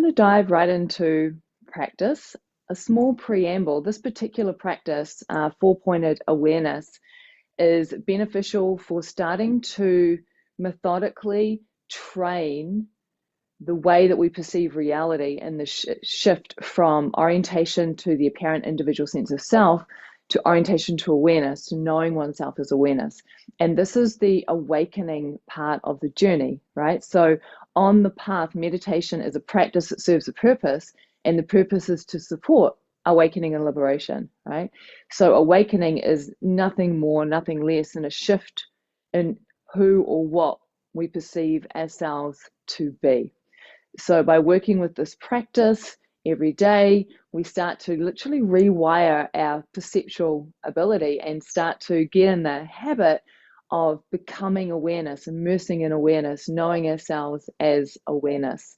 to dive right into practice. A small preamble. This particular practice, four-pointed awareness, is beneficial for starting to methodically train the way that we perceive reality and the shift from orientation to the apparent individual sense of self to orientation to awareness, to knowing oneself as awareness. And this is the awakening part of the journey, right? So on the path, meditation is a practice that serves a purpose, and the purpose is to support awakening and liberation, right? So awakening is nothing more, nothing less than a shift in who or what we perceive ourselves to be. So by working with this practice every day, we start to literally rewire our perceptual ability and start to get in the habit of becoming awareness, immersing in awareness, knowing ourselves as awareness.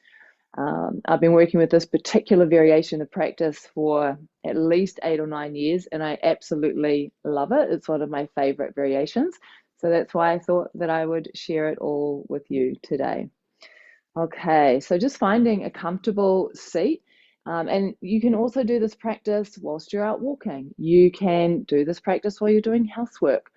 I've been working with this particular variation of practice for at least 8 or 9 years, and I absolutely love it. It's one of my favorite variations. So that's why I thought that I would share it all with you today. Okay, so just finding a comfortable seat. And you can also do this practice whilst you're out walking. You can do this practice while you're doing housework.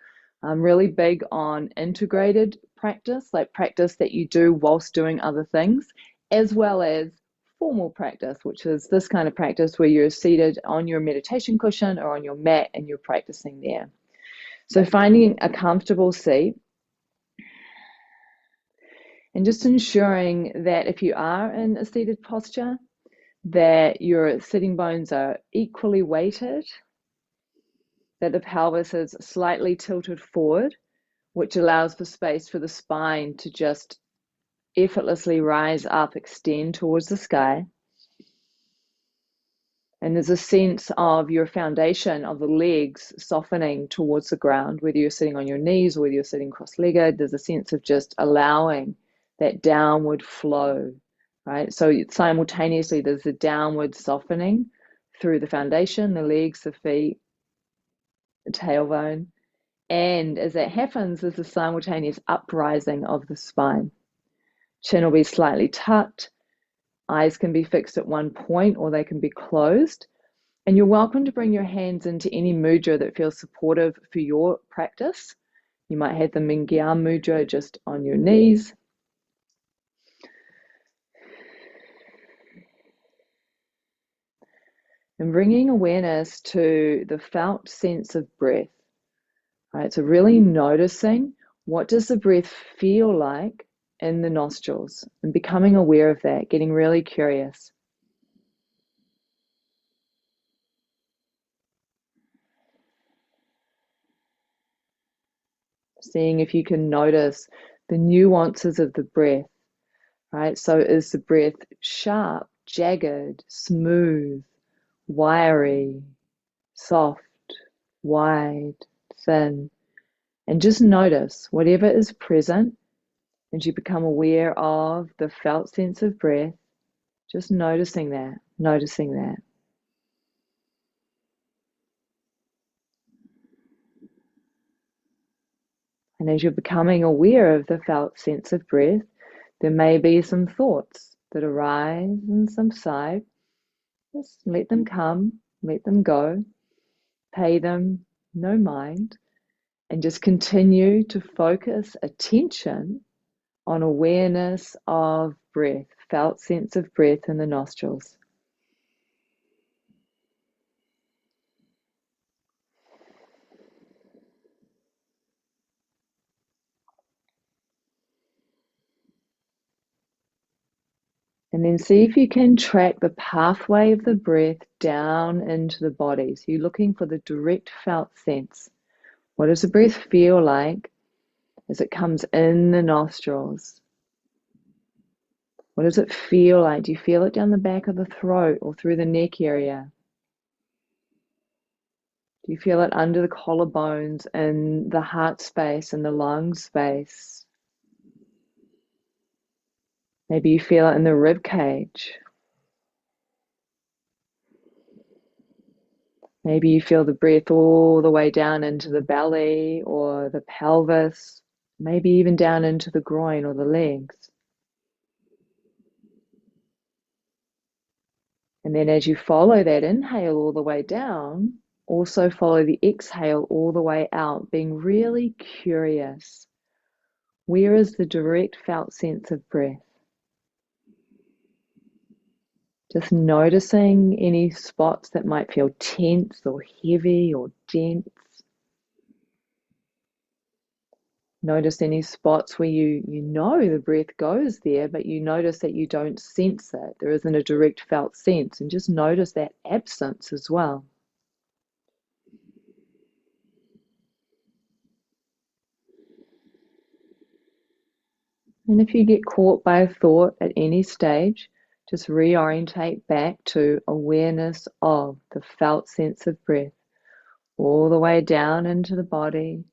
I'm really big on integrated practice, like practice that you do whilst doing other things, as well as formal practice, which is this kind of practice where you're seated on your meditation cushion or on your mat and you're practicing there. So finding a comfortable seat, and just ensuring that if you are in a seated posture, that your sitting bones are equally weighted, that the pelvis is slightly tilted forward, which allows for space for the spine to just effortlessly rise up, extend towards the sky. And there's a sense of your foundation of the legs softening towards the ground, whether you're sitting on your knees or whether you're sitting cross-legged. There's a sense of just allowing that downward flow, right? So simultaneously, there's a downward softening through the foundation, the legs, the feet, the tailbone. And as that happens, there's a simultaneous uprising of the spine. Chin will be slightly tucked. Eyes can be fixed at one point or they can be closed. And you're welcome to bring your hands into any mudra that feels supportive for your practice. You might have the Mingyam mudra just on your knees. And bringing awareness to the felt sense of breath, right? So really noticing, what does the breath feel like in the nostrils, and becoming aware of that, getting really curious. Seeing if you can notice the nuances of the breath, right? So is the breath sharp, jagged, smooth, wiry, soft, wide, thin? And just notice whatever is present as you become aware of the felt sense of breath, just noticing that, noticing that. And as you're becoming aware of the felt sense of breath, there may be some thoughts that arise and subside. Just let them come, let them go, pay them no mind, and just continue to focus attention on awareness of breath, felt sense of breath in the nostrils. And then see if you can track the pathway of the breath down into the body. So you're looking for the direct felt sense. What does the breath feel like as it comes in the nostrils? What does it feel like? Do you feel it down the back of the throat or through the neck area? Do you feel it under the collarbones and the heart space and the lung space? Maybe you feel it in the rib cage. Maybe you feel the breath all the way down into the belly or the pelvis, maybe even down into the groin or the legs. And then as you follow that inhale all the way down, also follow the exhale all the way out, being really curious. Where is the direct felt sense of breath? Just noticing any spots that might feel tense or heavy or dense. Notice any spots where you know the breath goes there, but you notice that you don't sense it. There isn't a direct felt sense, and just notice that absence as well. And if you get caught by a thought at any stage, just reorientate back to awareness of the felt sense of breath all the way down into the body.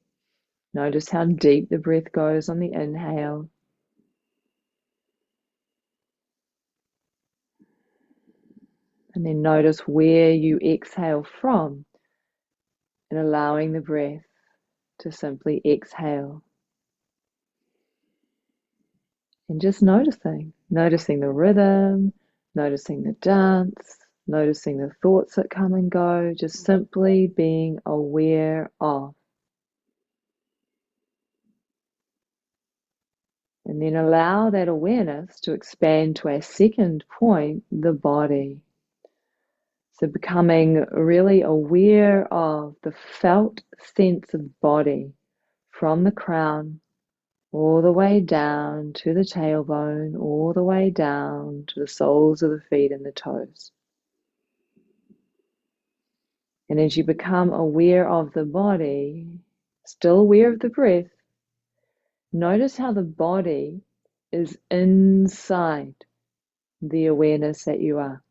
Notice how deep the breath goes on the inhale. And then notice where you exhale from, and allowing the breath to simply exhale. And just noticing the rhythm, noticing the dance, noticing the thoughts that come and go, just simply being aware of. And then allow that awareness to expand to our second point, the body. So becoming really aware of the felt sense of body from the crown all the way down to the tailbone, all the way down to the soles of the feet and the toes. And as you become aware of the body, still aware of the breath, notice how the body is inside the awareness that you are.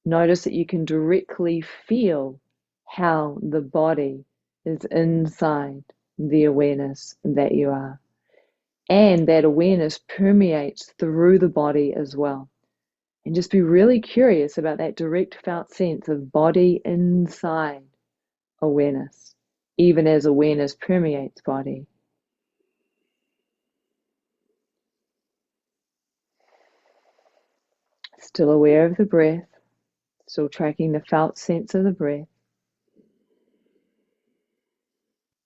Notice that you can directly feel how the body is inside the awareness that you are. And that awareness permeates through the body as well. And just be really curious about that direct felt sense of body inside awareness, even as awareness permeates body. Still aware of the breath, still tracking the felt sense of the breath.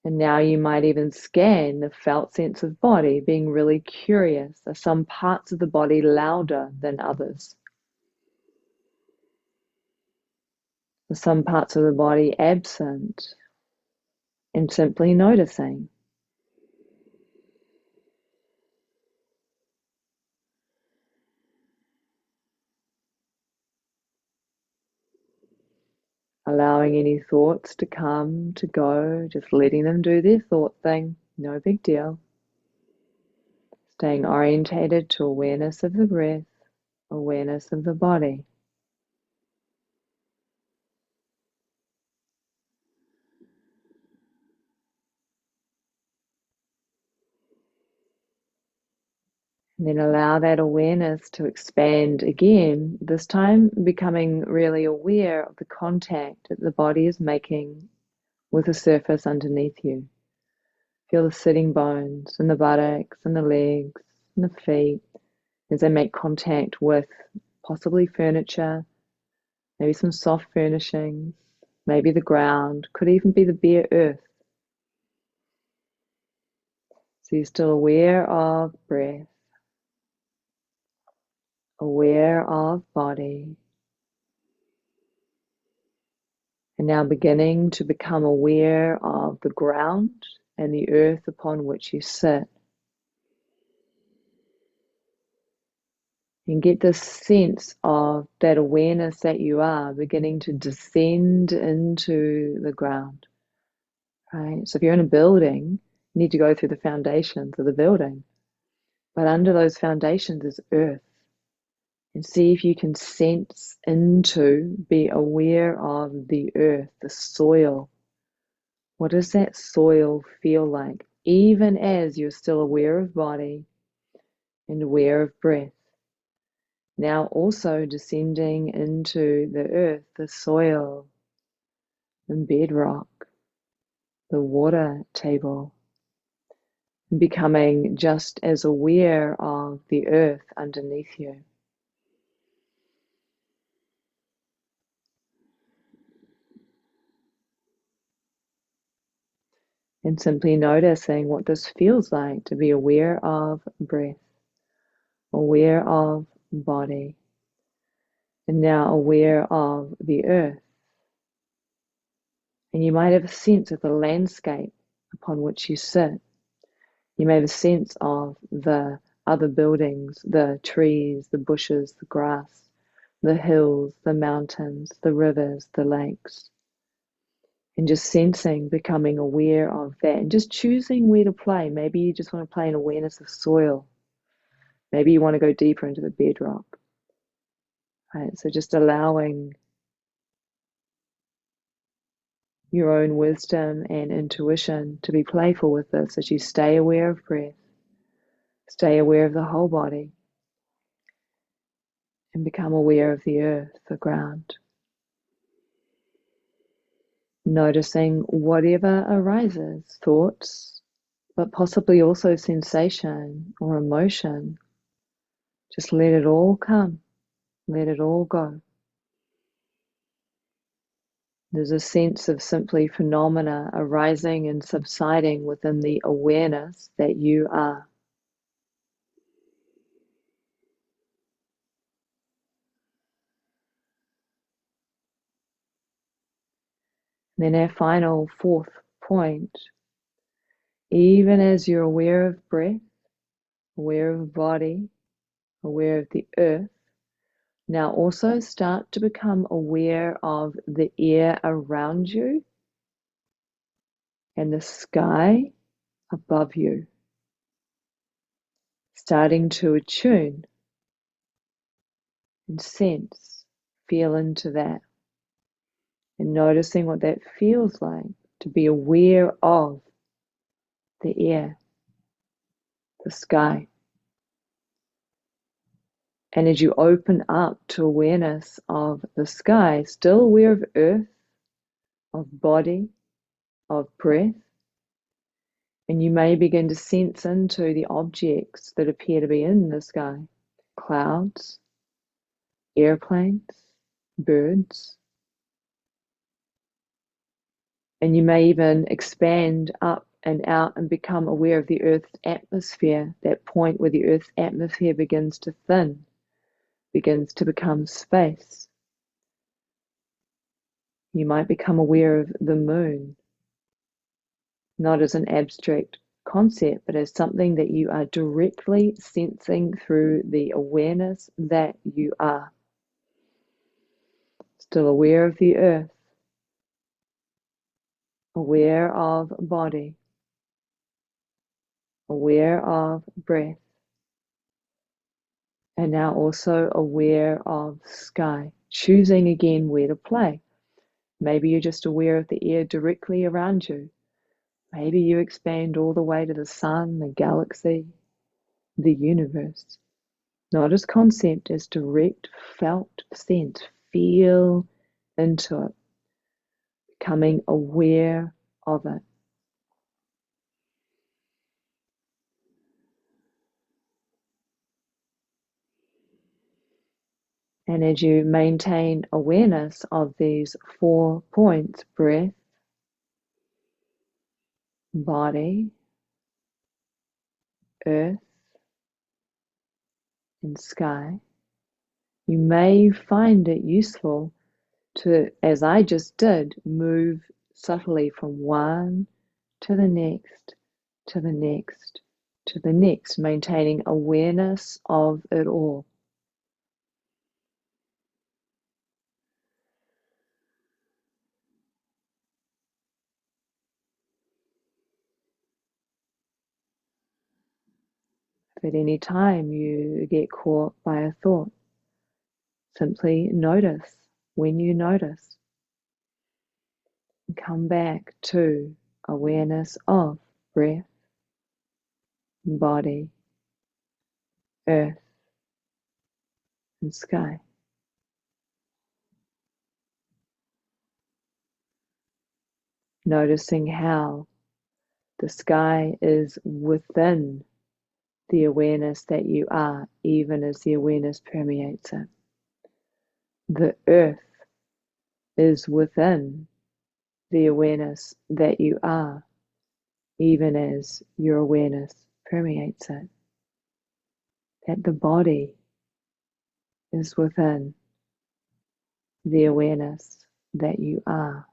And now you might even scan the felt sense of body, being really curious. Are some parts of the body louder than others? Are some parts of the body absent? And simply noticing. Allowing any thoughts to come, to go, just letting them do their thought thing, no big deal. Staying orientated to awareness of the breath, awareness of the body. And then allow that awareness to expand again, this time becoming really aware of the contact that the body is making with the surface underneath you. Feel the sitting bones and the buttocks and the legs and the feet as they make contact with possibly furniture, maybe some soft furnishings, maybe the ground, could even be the bare earth. So you're still aware of breath, aware of body, and now beginning to become aware of the ground and the earth upon which you sit. And get this sense of that awareness that you are beginning to descend into the ground. Right? So if you're in a building, you need to go through the foundations of the building. But under those foundations is earth. And see if you can sense into, be aware of the earth, the soil. What does that soil feel like? Even as you're still aware of body and aware of breath. Now also descending into the earth, the soil, the bedrock, the water table. And becoming just as aware of the earth underneath you. And simply noticing what this feels like to be aware of breath, aware of body, and now aware of the earth. And you might have a sense of the landscape upon which you sit. You may have a sense of the other buildings, the trees, the bushes, the grass, the hills, the mountains, the rivers, the lakes. And just sensing, becoming aware of that, and just choosing where to play. Maybe you just want to play an awareness of soil. Maybe you want to go deeper into the bedrock. Right? So just allowing your own wisdom and intuition to be playful with this as you stay aware of breath, stay aware of the whole body, and become aware of the earth, the ground. Noticing whatever arises, thoughts, but possibly also sensation or emotion. Just let it all come, let it all go. There's a sense of simply phenomena arising and subsiding within the awareness that you are. Then our final fourth point, even as you're aware of breath, aware of body, aware of the earth, now also start to become aware of the air around you and the sky above you. Starting to attune and sense, feel into that, and noticing what that feels like to be aware of the air, the sky. And as you open up to awareness of the sky, still aware of earth, of body, of breath, and you may begin to sense into the objects that appear to be in the sky. Clouds, airplanes, birds. And you may even expand up and out and become aware of the Earth's atmosphere, that point where the Earth's atmosphere begins to thin, begins to become space. You might become aware of the moon, not as an abstract concept, but as something that you are directly sensing through the awareness that you are. Still aware of the earth, aware of body, aware of breath, and now also aware of sky, choosing again where to play. Maybe you're just aware of the air directly around you. Maybe you expand all the way to the sun, the galaxy, the universe. Not as concept, as direct felt sense. Feel into it, becoming aware of it. And as you maintain awareness of these 4 points, breath, body, earth, and sky, you may find it useful to, as I just did, move subtly from one to the next, to the next, to the next, maintaining awareness of it all. If at any time you get caught by a thought, simply notice when you notice. And come back to awareness of breath, body, earth, and sky. Noticing how the sky is within the awareness that you are, even as the awareness permeates it. The earth is within the awareness that you are, even as your awareness permeates it. That the body is within the awareness that you are,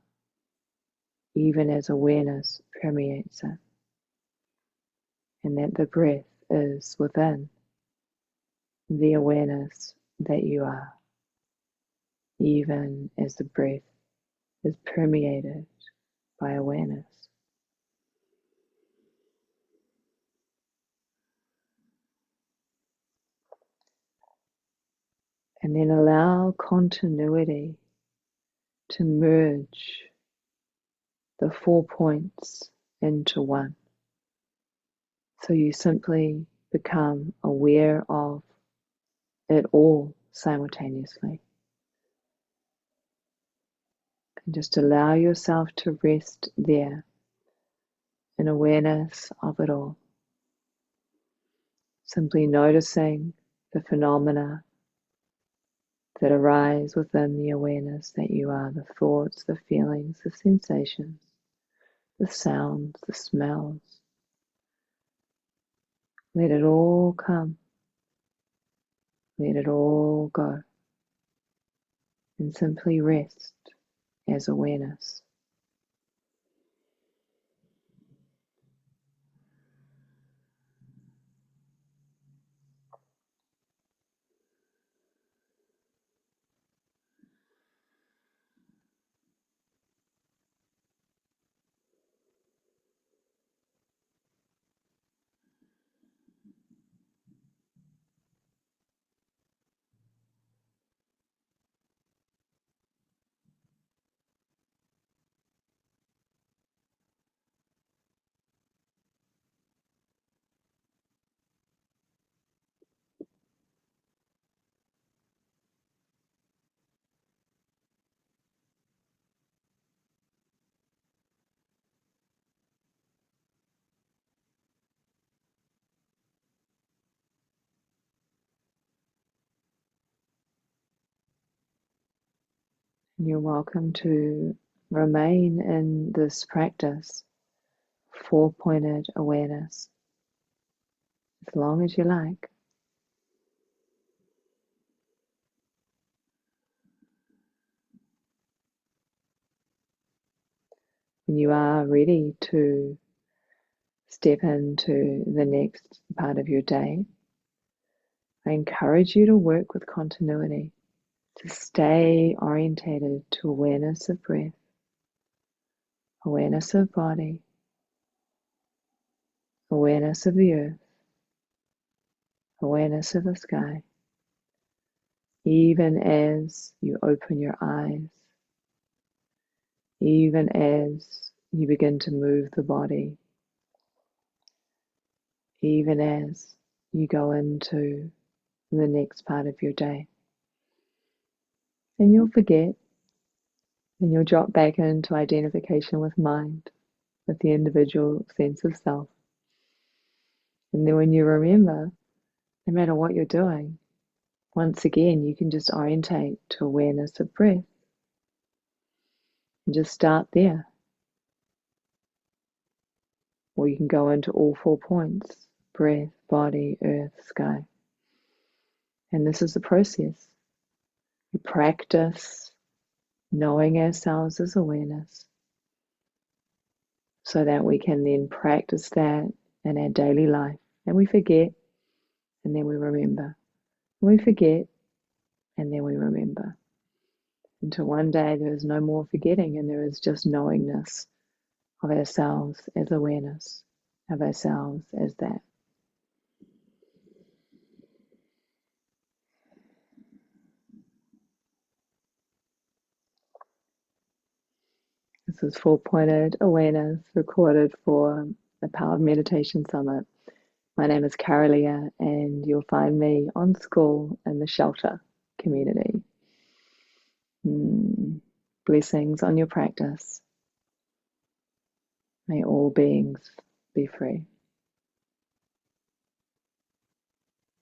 even as awareness permeates it. And that the breath is within the awareness that you are, even as the breath is permeated by awareness. And then allow continuity to merge the 4 points into one. So you simply become aware of it all simultaneously. And just allow yourself to rest there in awareness of it all. Simply noticing the phenomena that arise within the awareness that you are, the thoughts, the feelings, the sensations, the sounds, the smells. Let it all come. Let it all go. And simply rest as awareness. And you're welcome to remain in this practice, four-pointed awareness, as long as you like. When you are ready to step into the next part of your day, I encourage you to work with continuity, to stay orientated to awareness of breath, awareness of body, awareness of the earth, awareness of the sky, even as you open your eyes, even as you begin to move the body, even as you go into the next part of your day. And you'll forget, and you'll drop back into identification with mind, with the individual sense of self. And then when you remember, no matter what you're doing, once again, you can just orientate to awareness of breath and just start there. Or you can go into all 4 points: breath, body, earth, sky. And this is the process. We practice knowing ourselves as awareness so that we can then practice that in our daily life. And we forget, and then we remember. We forget, and then we remember. Until one day there is no more forgetting and there is just knowingness of ourselves as awareness, of ourselves as that. This is four-pointed awareness recorded for the Power of Meditation Summit. My name is Kara-Leah, and you'll find me on School in the Shelter community. Blessings on your practice. May all beings be free.